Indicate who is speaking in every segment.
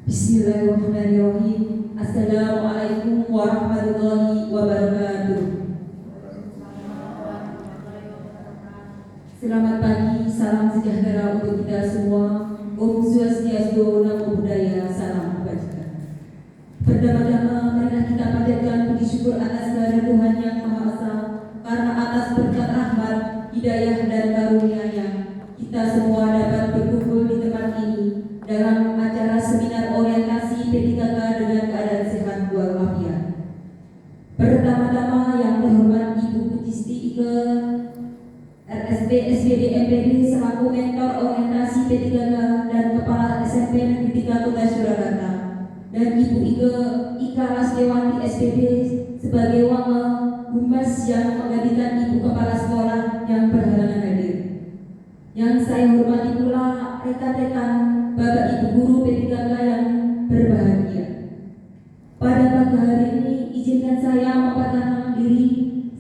Speaker 1: Bismillahirrahmanirrahim. Assalamualaikum warahmatullahi wabarakatuh. Selamat pagi, salam sejahtera untuk kita semua. Om Swastiastu, Namo Buddhaya, salam kebajikan. Pertama-tama marilah kita panjatkan puji syukur atas kehadirat Tuhan Yang Maha Esa, karena atas berkat rahmat, hidayah dan karunia-Nya kita semua dapat berkumpul di tempat ini dalam acara seminar orientasi P3K dengan keadaan sehat walafiat. Pertama-tama yang terhormat Ibu Pujisti Ike RSP SPD MPD selaku mentor orientasi P3K dan Kepala SMP Negeri 3 Kota Surakarta, dan Ibu Ika Lasdewati SPD sebagai Wakil Humas yang menggantikan Ibu Kepala Sekolah yang berhalangan hadir. Yang saya hormati pula rekan-rekan Bapak Ibu Guru P3K yang berbahagia. Pada pagi hari ini izinkan saya memperkenalkan diri.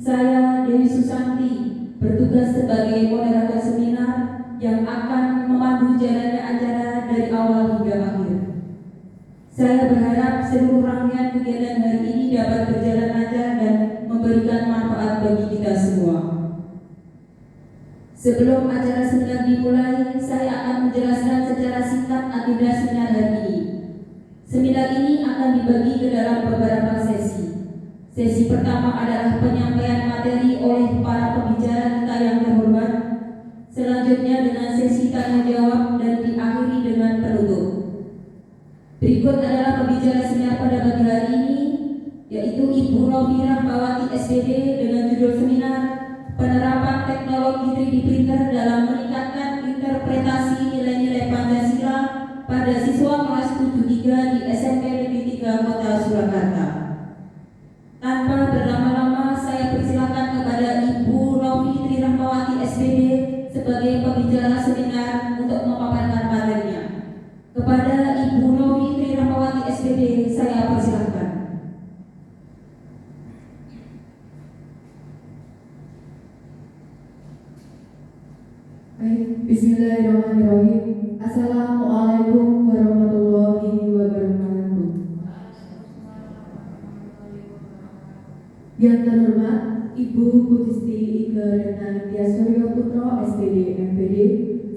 Speaker 1: Saya Dewi Susanti, bertugas sebagai moderator seminar yang akan memandu jalannya acara dari awal hingga akhir. Saya berharap seluruh rangkaian kegiatan hari ini dapat berjalan lancar dan memberikan manfaat bagi kita semua. Sebelum acara seminar dimulai, saya akan menjelaskan secara singkat agenda seminar hari ini. Seminar ini akan dibagi ke dalam beberapa sesi. Sesi pertama adalah penyampaian materi oleh para pembicara kita yang terhormat. Selanjutnya dengan sesi tanya jawab dan diakhiri dengan penutup. Berikut adalah pembicara seminar pada pagi hari ini, yaitu Ibu Novi Rahmawati SPD dengan judul seminar Penerapan Teknologi 3D Printer dalam Meningkatkan Interpretasi Nilai-Nilai Pancasila pada Siswa Kelas 73 di SMP Negeri 3 Kota Surakarta. Tanpa berlama-lama, saya persilakan kepada Ibu Novi Tri Rahmawati SPD sebagai pembicara seminar untuk memaparkan materinya. Kepada Ibu Novi Tri Rahmawati SPD, saya persilakan.
Speaker 2: Bismillahirrahmanirrahim. Assalamualaikum warahmatullahi wabarakatuh. Yang terhormat Ibu Pujisti Ike Renantia Suryo Putro SPD MPD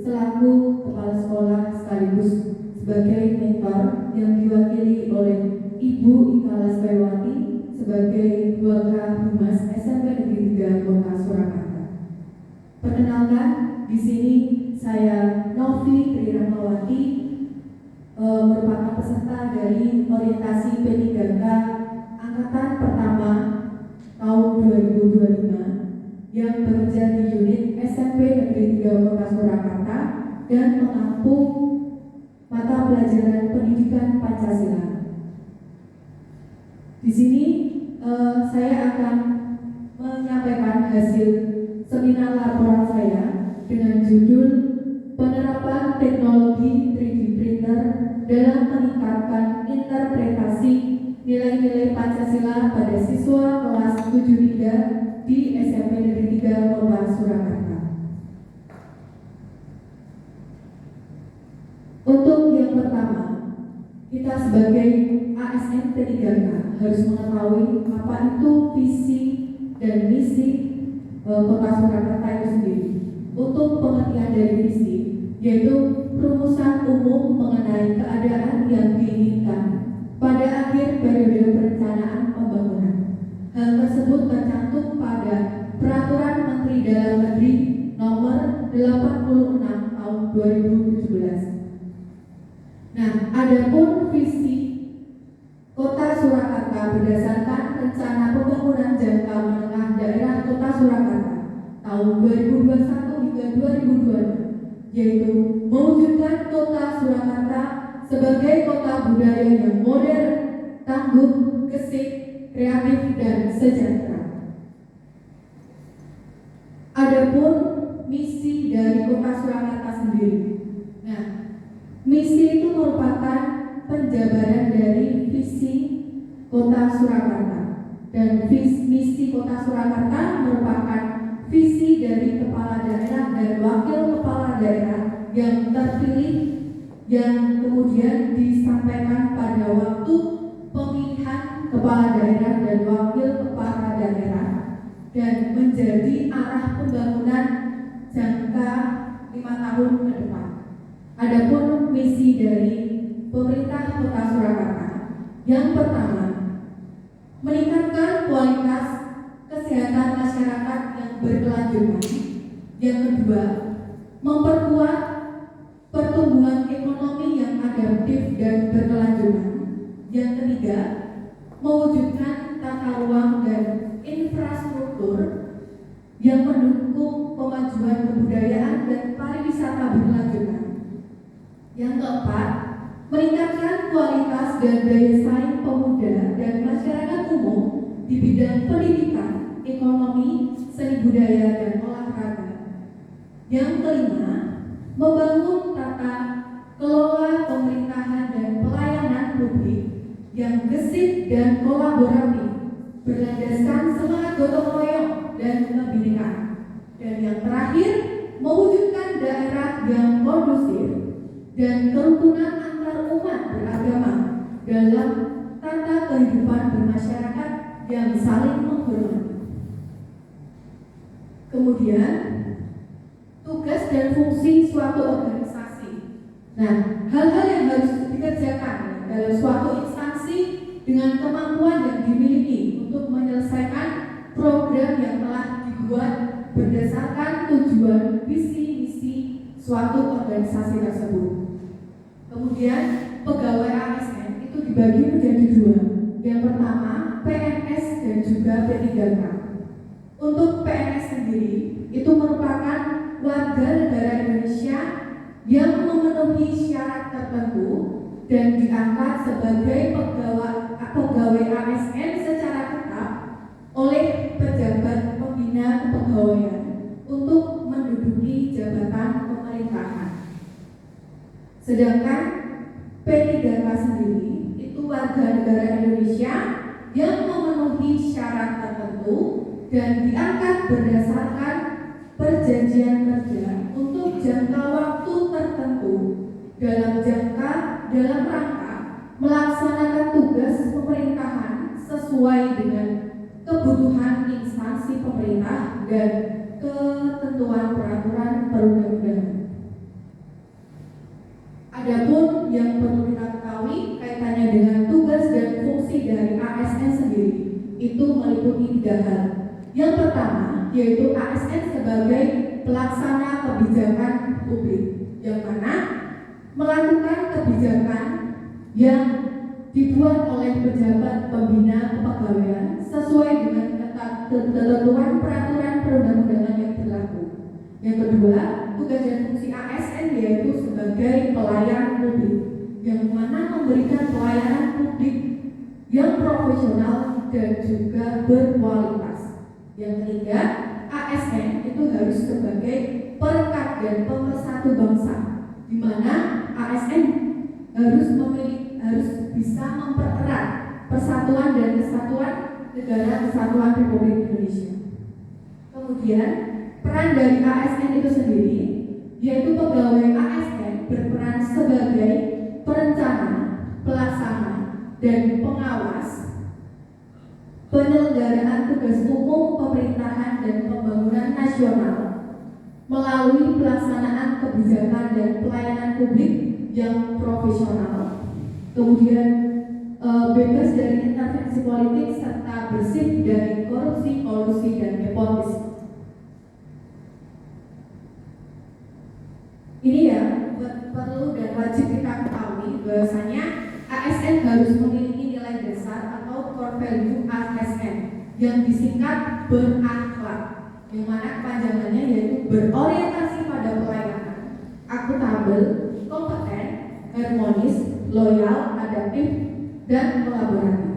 Speaker 2: selaku Kepala Sekolah sekaligus sebagai mentor yang diwakili oleh Ibu Ika Lasdewati sebagai Wakil Humas SMP Negeri 3 Kota Surakarta. Perkenalkan, di sini saya Novi Tri Rahmawati, merupakan peserta dari orientasi P3K angkatan pertama tahun 2025 yang bekerja di unit SMP Negeri 3 Kota Surakarta dan mengampu mata pelajaran pendidikan Pancasila. Di sini saya akan menyampaikan hasil seminar laporan saya dengan judul Penerapan Teknologi 3D Printer dalam Meningkatkan Interpretasi Nilai-Nilai Pancasila pada Siswa Kelas 73 di SMP Negeri 3 Kota Surakarta. Untuk yang pertama, kita sebagai ASN P3K harus mengetahui apa itu visi dan misi Kota Surakarta itu sendiri. Untuk pengertian dari visi, yaitu rumusan umum mengenai keadaan yang diinginkan pada akhir periode perencanaan pembangunan. Hal tersebut tercantum pada Peraturan Menteri Dalam Negeri Nomor 86 Tahun 2017. Nah, adapun visi Kota Surakarta berdasarkan Rencana Pembangunan Jangka Menengah Daerah Kota Surakarta tahun 2021 hingga 2026, yaitu mewujudkan Kota Surakarta sebagai kota budaya yang modern, tangguh, gesit, kreatif, dan sejahtera. Adapun misi dari Kota Surakarta sendiri. Nah, misi itu merupakan penjabaran dari visi Kota Surakarta, dan misi Kota Surakarta merupakan visi dari kepala daerah dan wakil kepala daerah yang terpilih yang kemudian disampaikan dan wakil kepala daerah dan menjadi arah pembangunan jangka 5 tahun ke depan. Adapun misi dari pemerintah Kota Surakarta yang pertama, meningkatkan kualitas kesehatan masyarakat yang berkelanjutan. Yang kedua, memperkuat pertumbuhan ekonomi yang adaptif dan berkelanjutan. Yang ketiga, mewujudkan tata ruang dan infrastruktur yang mendukung pemajuan kebudayaan dan pariwisata berkelanjutan. Yang keempat, meningkatkan kualitas dan daya saing pemuda dan masyarakat umum di bidang pendidikan, ekonomi, seni budaya, dan olahraga. Yang kelima, membangun tata kelola pemerintahan dan pelayanan publik yang gesit dan kolaboratif, berlandaskan semangat gotong royong dan kebinekaan. Dan yang terakhir, mewujudkan daerah yang kondusif dan kerukunan antar umat beragama dalam tata kehidupan bermasyarakat yang saling menghormati. Kemudian, tugas dan fungsi suatu organisasi. Nah, hal-hal yang harus dikerjakan dalam suatu instansi dengan kemampuan yang dimiliki untuk menyelesaikan program yang telah dibuat berdasarkan tujuan visi misi suatu organisasi tersebut. Kemudian pegawai ASN itu dibagi menjadi dua. Yang pertama PNS dan juga P3K. Untuk PNS sendiri itu merupakan warga negara Indonesia yang memenuhi syarat tertentu dan diangkat sebagai pegawai ASN secara tetap oleh pejabat pembina kepegawaian untuk menduduki jabatan pemerintahan. Sedangkan P3K sendiri itu warga negara Indonesia yang memenuhi syarat tertentu dan diangkat berdasarkan perjanjian kerja untuk jangka waktu tertentu dalam rangka melaksanakan tugas pemerintahan sesuai dengan kebutuhan instansi pemerintah dan ketentuan peraturan perundang-undangan. Adapun yang perlu kita ketahui kaitannya dengan tugas dan fungsi dari ASN sendiri itu meliputi 3 hal. Yang pertama yaitu ASN sebagai pelaksana kebijakan publik, yang mana melakukan kebijakan yang dibuat oleh pejabat pembina kepegawaian sesuai dengan ketentuan peraturan perundang-undangan yang berlaku. Yang kedua, tugas dan fungsi ASN yaitu sebagai pelayan publik, yang mana memberikan pelayanan publik yang profesional dan juga berkualitas. Yang ketiga, ASN itu harus sebagai perekat dan pemersatu bangsa, di mana ASN harus bisa mempererat persatuan dan kesatuan negara kesatuan Republik Indonesia. Kemudian peran dari ASN itu sendiri yaitu pegawai ASN berperan sebagai perencana, pelaksana, dan pengawas penyelenggaraan tugas umum pemerintahan dan pembangunan nasional melalui pelaksanaan kebijakan dan pelayanan publik yang profesional, kemudian bebas dari intervensi politik serta bersih dari korupsi, kolusi, dan nepotisme. Ini ya perlu dan wajib kita ketahui bahwasanya ASN harus memiliki nilai dasar atau core value ASN yang disingkat berakhlak, yang mana kepanjangannya yaitu berorientasi pada pelayanan, akuntabel, kompeten, harmonis, loyal, adaptif, dan kolaboratif.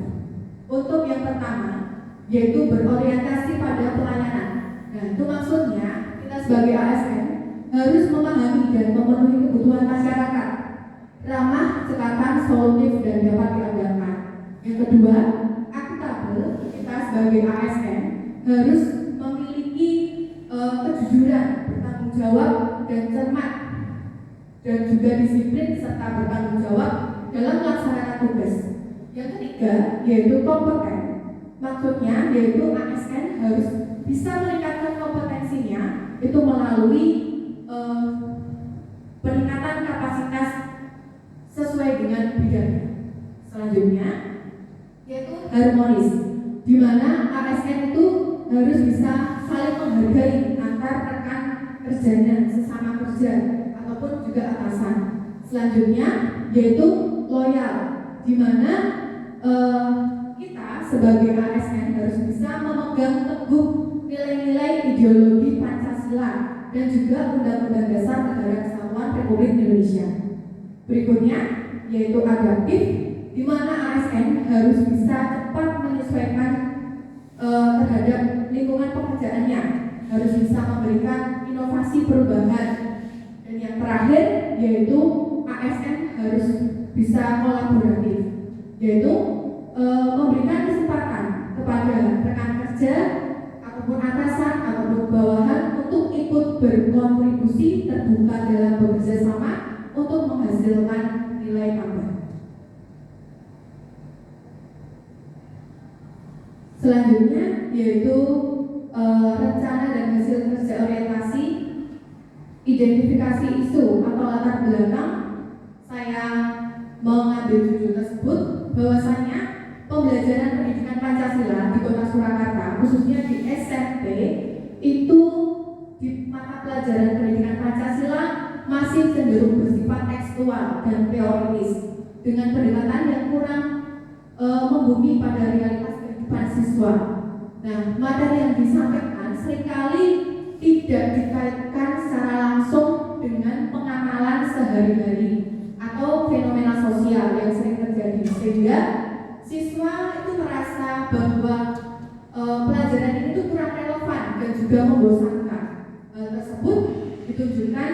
Speaker 2: Untuk yang pertama yaitu berorientasi pada pelayanan. Nah, itu maksudnya kita sebagai ASN harus memahami dan memenuhi kebutuhan masyarakat, ramah, cekatan, solutif, dan dapat diandalkan. Yang kedua, akuntabel. Kita sebagai ASN harus memiliki kejujuran, bertanggung jawab, dan cermat, dan juga disiplin serta bertanggung jawab dalam melaksanakan tugas. Yang ketiga yaitu kompeten, Maksudnya yaitu ASN harus bisa meningkatkan kompetensinya itu melalui peningkatan kapasitas sesuai dengan bidangnya. Selanjutnya yaitu harmonis, di mana ASN itu harus bisa saling menghargai antar rekan kerjanya, sesama kerja ataupun juga atasan. Selanjutnya yaitu loyal, di mana kita sebagai ASN harus bisa memegang teguh nilai-nilai ideologi Pancasila dan juga Undang-Undang Dasar Negara Kesatuan Republik Indonesia. Berikutnya yaitu adaptif, di mana ASN harus bisa cepat menyesuaikan terhadap lingkungan pekerjaannya, harus bisa memberikan inovasi perubahan. Dan yang terakhir yaitu ASN harus bisa kolaboratif, yaitu memberikan kesempatan kepada rekan kerja ataupun atasan ataupun bawahan untuk ikut berkontribusi terbuka dalam bekerja sama untuk menghasilkan nilai tambah. Selanjutnya yaitu rencana dan hasil kerja orientasi, identifikasi isu atau latar belakang. Saya mengambil judul tersebut bahwasanya pembelajaran pendidikan Pancasila di Kota Surakarta, khususnya di SMP, itu di mata pelajaran pendidikan Pancasila masih cenderung bersifat tekstual dan teoritis dengan pendekatan yang kurang membumi pada realitas kehidupan siswa. Nah, materi yang disampaikan seringkali tidak dikaitkan secara langsung dengan pengamalan sehari-hari atau fenomena sosial yang sering terjadi, sehingga siswa itu merasa bahwa pelajaran ini itu kurang relevan dan juga membosankan. Hal tersebut ditunjukkan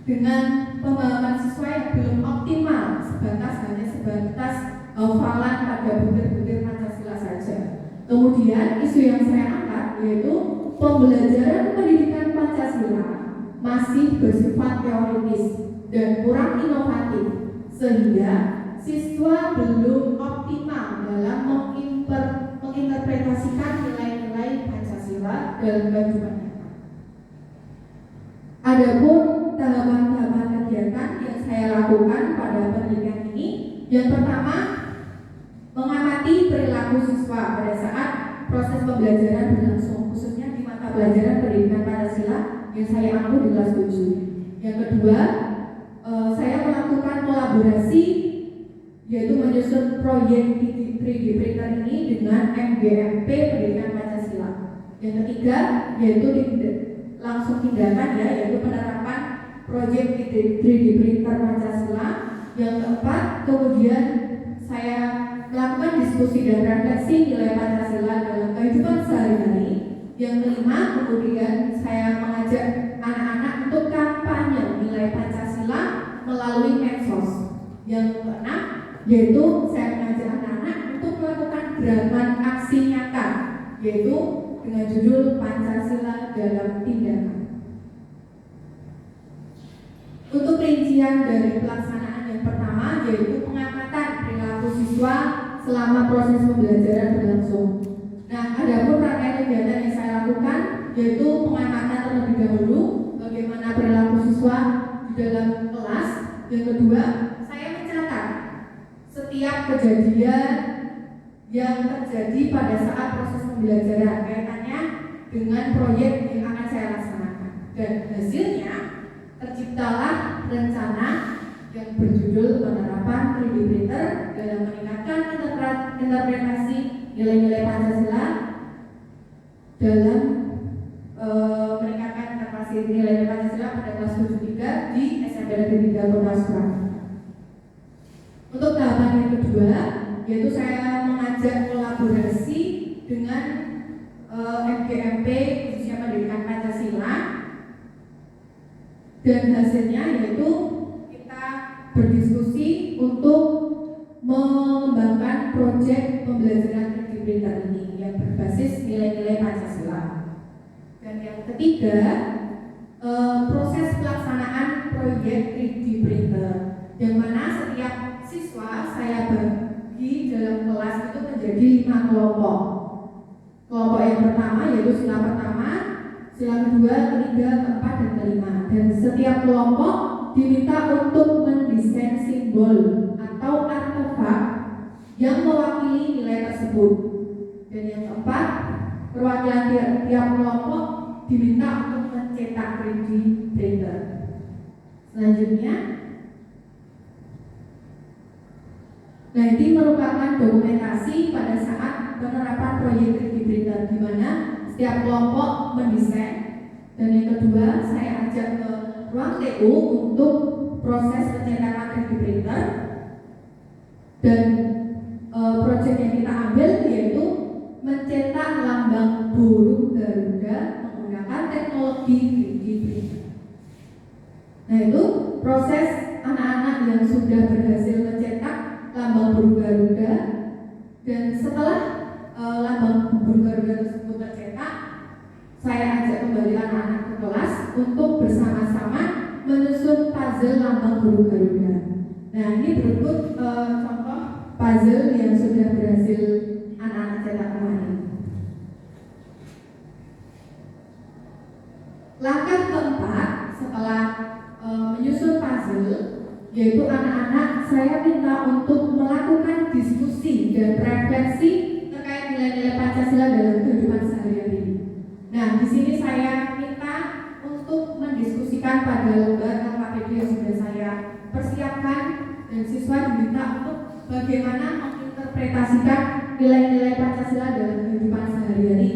Speaker 2: dengan pemahaman siswa yang belum optimal, hanya sebatas hafalan pada butir-butir Pancasila saja. Kemudian isu yang saya angkat yaitu pembelajaran pendidikan Pancasila masih bersifat teoritis dan kurang inovatif, sehingga siswa belum optimal dalam menginterpretasikan nilai-nilai Pancasila dalam kehidupan nyata. Adapun tahapan-tahapan kegiatan yang saya lakukan pada pendidikan ini, yang pertama, mengamati perilaku siswa pada saat proses pembelajaran berlangsung, khususnya di mata pelajaran pendidikan Pancasila yang saya ambil di kelas 7. Yang kedua, saya melakukan kolaborasi, yaitu menyusun proyek 3D printer ini dengan MGMP pendidikan Pancasila. Yang ketiga, yaitu langsung tindakan, yaitu penerapan proyek 3D printer Pancasila. Yang keempat, kemudian saya melakukan diskusi dan refleksi nilai Pancasila dalam kehidupan sehari-hari. Yang kelima, kemudian saya mengajak anak-anak untuk kampanye nilai Pancasila melalui medsos. Yang keenam, yaitu saya mengajak anak-anak untuk melakukan gerakan aksi nyata, yaitu dengan judul Pancasila dalam Tindakan. Untuk rincian dari pelaksanaan yang pertama yaitu pengamatan perilaku siswa selama proses pembelajaran berlangsung. Nah, adapun rangkaian kegiatan yang saya lakukan yaitu pengamatan terlebih dahulu bagaimana perilaku siswa di dalam kelas. Yang kedua, saya mencatat setiap kejadian yang terjadi pada saat proses pembelajaran kaitannya dengan proyek yang akan saya laksanakan. Dan hasilnya terciptalah rencana yang berjudul penerapan 3D printer dalam meningkatkan interpretasi nilai-nilai Pancasila dalam meningkatkan interpretasi nilai-nilai Pancasila pada kelas 73 di SMP Negeri 3 Kota Surakarta. Untuk tahapan yang kedua, yaitu saya mengajak kolaborasi dengan MGMP khususnya pendidikan Pancasila, dan hasilnya yaitu kita berdiskusi untuk mengembangkan proyek pembelajaran 3D printer ini yang berbasis nilai-nilai Pancasila. Dan yang ketiga, proses pelaksanaan proyek 3D printer, yang mana setiap siswa saya bagi dalam kelas itu menjadi 5 kelompok. kelompok yang pertama yaitu sila pertama, sila kedua, ketiga, keempat, dan kelima. Dan setiap kelompok diminta untuk mendesain simbol atau artefak yang mewakili nilai tersebut. Dan yang keempat, perwakilan tiap kelompok diminta untuk mencetak 3D printer. Selanjutnya, nah ini merupakan dokumentasi pada saat penerapan proyek 3D printer, di mana setiap kelompok mendesain. Dan yang kedua, saya ajak ke ruang TU untuk proses pencetakan 3D printer. Dan proyek yang kita ambil yaitu mencetak lambang burung Garuda menggunakan teknologi 3D printer. Nah itu proses anak-anak yang sudah berhasil mencetak lambang burung Garuda. Dan setelah lambang burung Garuda tersebut tercetak, saya ajak kembali anak-anak ke kelas untuk bersama-sama menyusun puzzle lambang burung Garuda. Nah ini berikut contoh puzzle yang sudah berhasil anak-anak cetak kemarin. Langkah keempat setelah menyusun puzzle, yaitu anak-anak saya minta untuk melakukan diskusi dan refleksi terkait nilai-nilai Pancasila dalam kehidupan sehari-hari. Nah, di sini saya minta untuk mendiskusikan pada lembar LKPD yang sudah saya persiapkan, dan siswa diminta untuk bagaimana menginterpretasikan nilai-nilai Pancasila dalam kehidupan sehari-hari.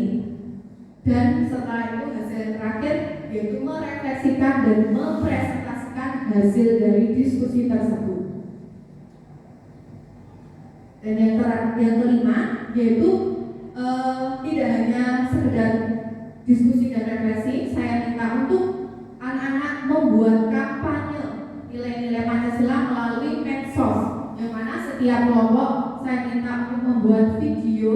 Speaker 2: Dan setelah itu hasil yang terakhir yaitu merefleksikan dan mempresentasikan hasil dari diskusi tersebut. Dan yang kelima yaitu tidak hanya sekedar diskusi dan refleksi, saya minta untuk anak-anak membuat kampanye nilai-nilai Pancasila melalui medsos, yang mana setiap kelompok saya minta untuk membuat video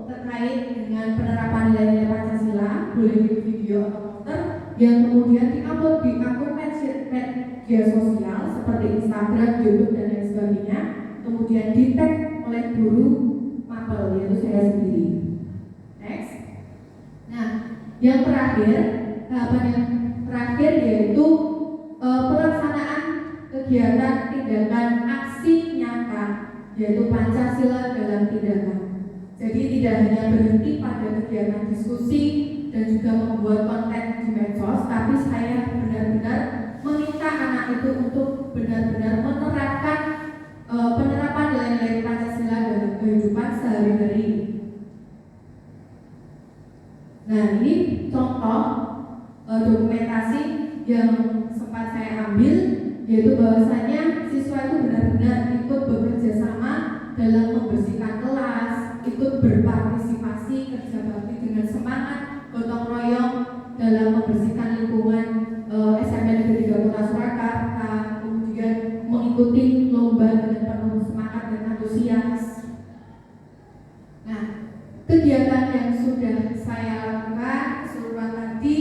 Speaker 2: terkait dengan penerapan nilai-nilai Pancasila, boleh di video atau poster, yang kemudian diupload di akun media sosial seperti Instagram, YouTube, dan lain sebagainya, kemudian di-tag oleh guru mapel, yaitu saya sendiri. Next. Nah, yang terakhir, tahapan yang terakhir yaitu pelaksanaan kegiatan tindakan aksi nyata, yaitu Pancasila dalam tindakan. Jadi tidak hanya berhenti pada kegiatan diskusi dan juga membuat konten di medsos, tapi saya benar-benar meminta anak itu untuk benar-benar menerapkan penerapan nilai-nilai Pancasila dalam kehidupan sehari-hari. Nah, ini contoh dokumentasi yang sempat saya ambil, yaitu bahwasanya siswa itu benar-benar ikut bekerja sama dalam membersihkan kelas, ikut berpartisipasi kerja bakti dengan semangat gotong royong dalam membersihkan lingkungan SMP Negeri 3 Kota Surakarta, kemudian mengikuti lomba dengan penuh semangat dan antusias. Nah, kegiatan yang sudah saya lakukan keseluruhan tadi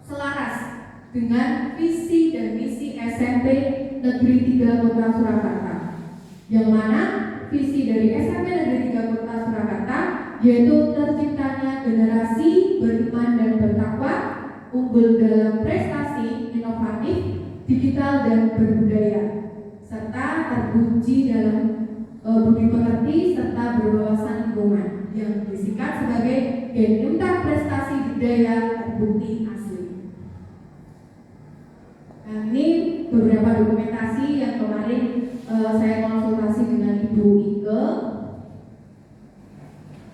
Speaker 2: selaras dengan visi dan misi SMP Negeri 3 Kota Surakarta, yang mana visi dari SMP Negeri 3 Kota Surakarta yaitu terciptanya generasi beriman dan bertakwa, unggul dalam prestasi, inovatif, digital dan berbudaya, serta terpuji dalam budi pekerti serta berwawasan lingkungan, yang disingkat sebagai Gen Prestasi Budaya Terbukti Asli. Nah, ini beberapa dokumentasi yang kemarin saya konsultasi dengan Ibu Ike.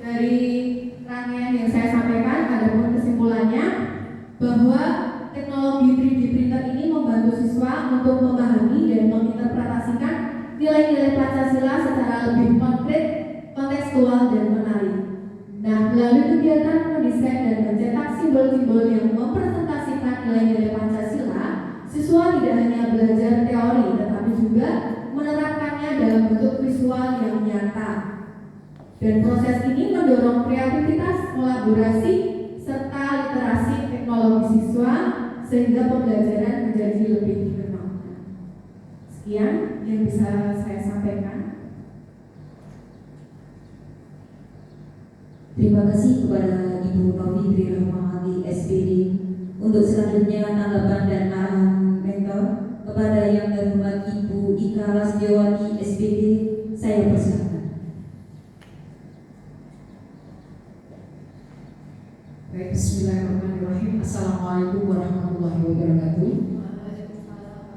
Speaker 2: Dari rangkaian yang saya sampaikan, ada pun kesimpulannya bahwa teknologi 3D printer ini membantu siswa untuk memahami dan menginterpretasikan nilai-nilai Pancasila secara lebih konkret, kontekstual, dan menarik. Nah, melalui kegiatan mendesain dan mencetak simbol-simbol yang mempresentasikan nilai-nilai Pancasila, siswa tidak hanya belajar teori, tetapi juga menerapkannya dalam bentuk visual yang nyata. Dan proses ini mendorong kreativitas, kolaborasi, serta literasi teknologi siswa, sehingga pembelajaran menjadi lebih bermakna. Sekian yang bisa saya sampaikan.
Speaker 1: Terima kasih kepada Ibu Novi Tri Rahmawati SPD. Untuk selanjutnya tanggapan dan arahan mentor kepada yang terhormat Ibu Ika Lasdiawati SPD, saya persilakan.
Speaker 3: Baik, bismillahirrahmanirrahim. Assalamualaikum warahmatullahi wabarakatuh.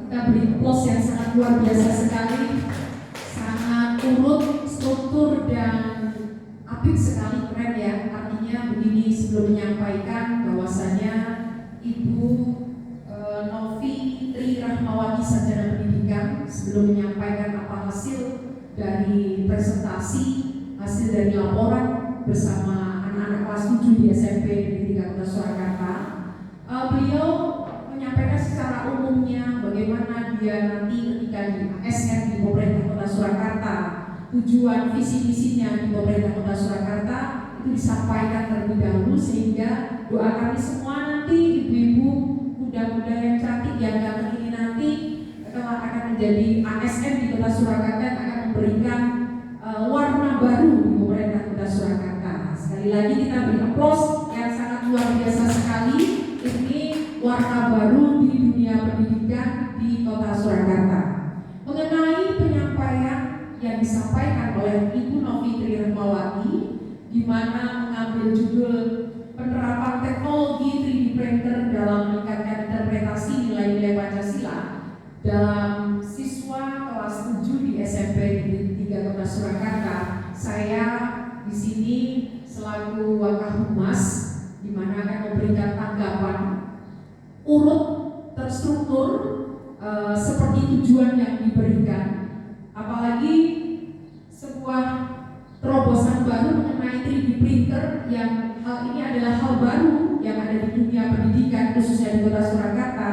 Speaker 3: Kita beri aplaus yang sangat luar biasa sekali, sangat urut, struktur dan apik sekali, keren ya. Artinya begini, sebelum menyampaikan bahwasanya Ibu Novi Tri Rahmawati Sarjana Pendidikan sebelum menyampaikan apa hasil dari presentasi, hasil dari laporan bersama anak-anak kelas 7 di SMP Negeri 3 Kota Surakarta, beliau menyampaikan secara umumnya bagaimana dia nanti ketika di ASN di pemerintah Kota Surakarta, tujuan visi misinya di pemerintah Kota Surakarta itu disampaikan terlebih dahulu, sehingga doa kami semua nanti ibu-ibu muda-muda yang cantik yang ganteng ini nanti telah akan menjadi ASN di Kota Surakarta yang akan memberikan warna baru di pemerintah Kota Surakarta. Sekali lagi kita beri aplaus yang sangat luar biasa sekali. Ini warna baru di dunia pendidikan di Kota Surakarta. Mengenai penyampaian yang disampaikan oleh Ibu Novi Tri Rahmawati, di mana mengambil judul penerapan teknologi 3D printer dalam meningkatkan interpretasi nilai-nilai Pancasila dalam siswa kelas 7 di SMP Negeri 3 Kota Surakarta. Saya di sini selaku Wakahummas, di mana akan memberikan tanggapan urut terstruktur seperti tujuan yang diberikan. Apalagi sebuah terobosan baru mengenai 3D printer yang hal ini adalah hal baru yang ada di dunia pendidikan khususnya di Kota Surakarta,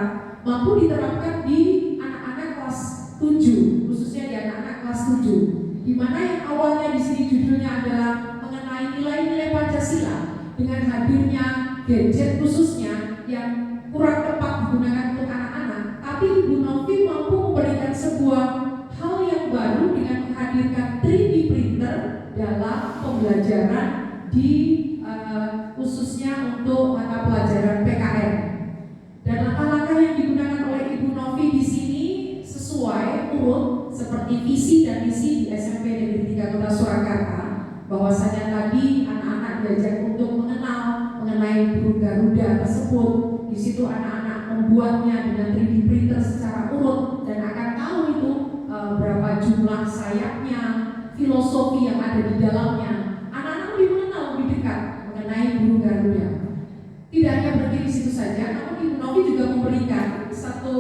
Speaker 3: mampu diterapkan di anak-anak kelas 7, khususnya di anak-anak kelas 7, di mana yang awalnya di sini judulnya adalah mengenai nilai-nilai Pancasila, dengan hadirnya gadget khususnya yang kurang tepat digunakan untuk anak-anak, tapi Ibu Novi mampu memberikan sebuah hal yang baru dengan menghadirkan 3D printer dalam pembelajaran di khususnya untuk mata pelajaran PKN. Dan langkah-langkah yang digunakan oleh Ibu Novi di sini sesuai urut seperti visi dan misi di SMP Negeri 3 Kota Surakarta, bahwasanya tadi anak-anak diajak untuk mengenal mengenai burung Garuda tersebut. Di situ anak-anak membuatnya dengan 3D printer secara urut dan akan tahu itu berapa jumlah sayapnya, filosofi yang ada di dalamnya. Anak-anak lebih mengenal lebih dekat mengenai burung Garuda. Tidak hanya berhenti di situ saja, namun Ibu Novi juga memberikan satu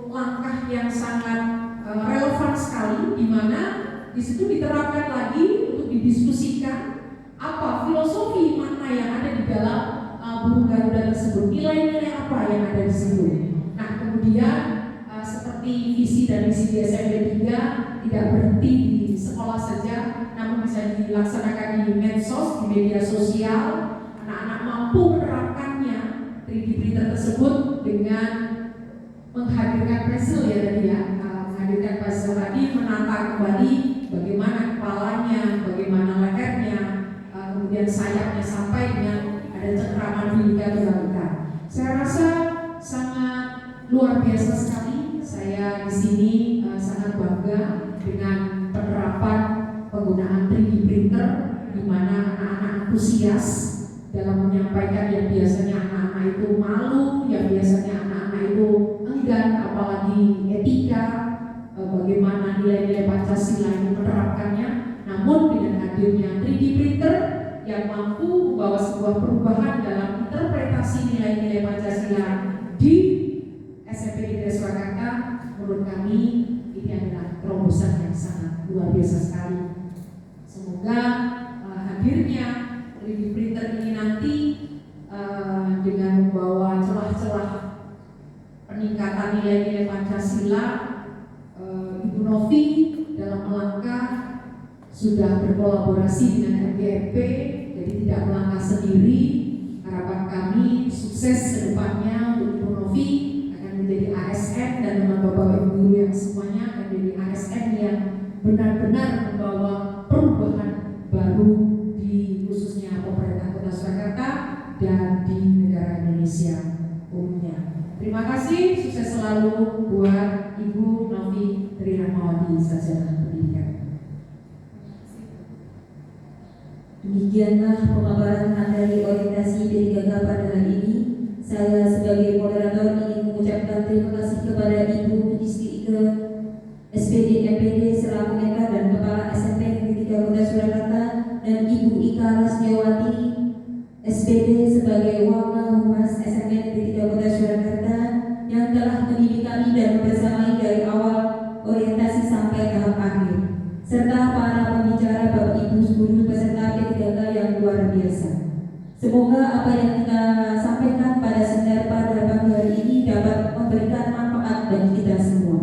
Speaker 3: langkah yang sangat relevan sekali, di mana di situ diterapkan lagi untuk didiskusikan apa filosofi mana yang ada di dalam burung Garuda tersebut, nilai-nilai apa yang ada di situ. Nah, kemudian seperti visi dan misi di SMP 3 tidak berhenti di sekolah saja, namun bisa dilaksanakan di medsos, di media sosial. Anak-anak mampu menerapkannya 3D printer tersebut dengan menghadirkan puzzle ya tadi ya, menghadirkan puzzle tadi, menata kembali bagaimana kepalanya, bagaimana lehernya, kemudian sayapnya sampai dengan ada cengkraman Bhinneka Tunggal Ika. Saya rasa sangat luar biasa sekali. Saya di sini sangat bangga dengan penerapan penggunaan 3D printer, di mana anak-anak antusias dalam menyampaikan yang biasanya anak-anak itu malu, yang biasanya anak-anak itu enggan, apalagi etika, bagaimana nilai-nilai Pancasila ini menerapkannya. Namun dengan hadirnya 3D printer yang mampu membawa sebuah perubahan dalam interpretasi nilai-nilai Pancasila di SMP Negeri Surakarta, menurut kami ini adalah terobosan yang sangat luar biasa sekali. Semoga hadirnya 3D printer ini nanti dengan membawa celah-celah peningkatan nilai-nilai Pancasila, Ibu Novi dalam melangkah sudah berkolaborasi dengan MGMP, jadi tidak melangkah sendiri. Harapan kami sukses ke depannya untuk Ibu Novi akan menjadi ASN dan teman bapak ibu guru yang semuanya akan menjadi ASN yang benar-benar membawa perubahan baru di khususnya pemerintah Surakarta dan di negara Indonesia umumnya. Terima kasih, sukses selalu buat Ibu Novi Tri Rahmawati, Sarjana Pendidikan.
Speaker 1: Demikianlah pemaparan materi orientasi P3K pada hari ini. Saya sebagai moderator ingin mengucapkan terima kasih kepada Ibu Yudhistri Ike, SPD MPD selaku Mentor dan Kepala SMP Negeri 3 Kota Surakarta, dan Ibu Ika Lasmiawati, SPD sebagai Wakil Humas SMP Negeri 3 Kota Surakarta yang telah mendidik kami dan membersamai dari awal orientasi sampai tahap akhir, serta para pembicara Bapak Ibu guru peserta P3K yang luar biasa. Semoga apa yang kita sampaikan pada seminar pada pagi hari ini dapat memberikan manfaat bagi kita semua.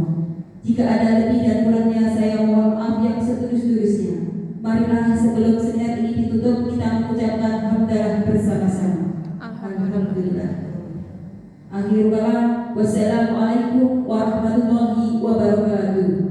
Speaker 1: Jika ada lebih dan kurangnya, saya mohon maaf yang setulus-tulusnya. Marilah sebelum seminar ini ditutup, kita mengucapkan hamdalah bersama-sama. Alhamdulillah. Akhirul kalam. Wassalamualaikum warahmatullahi wabarakatuh.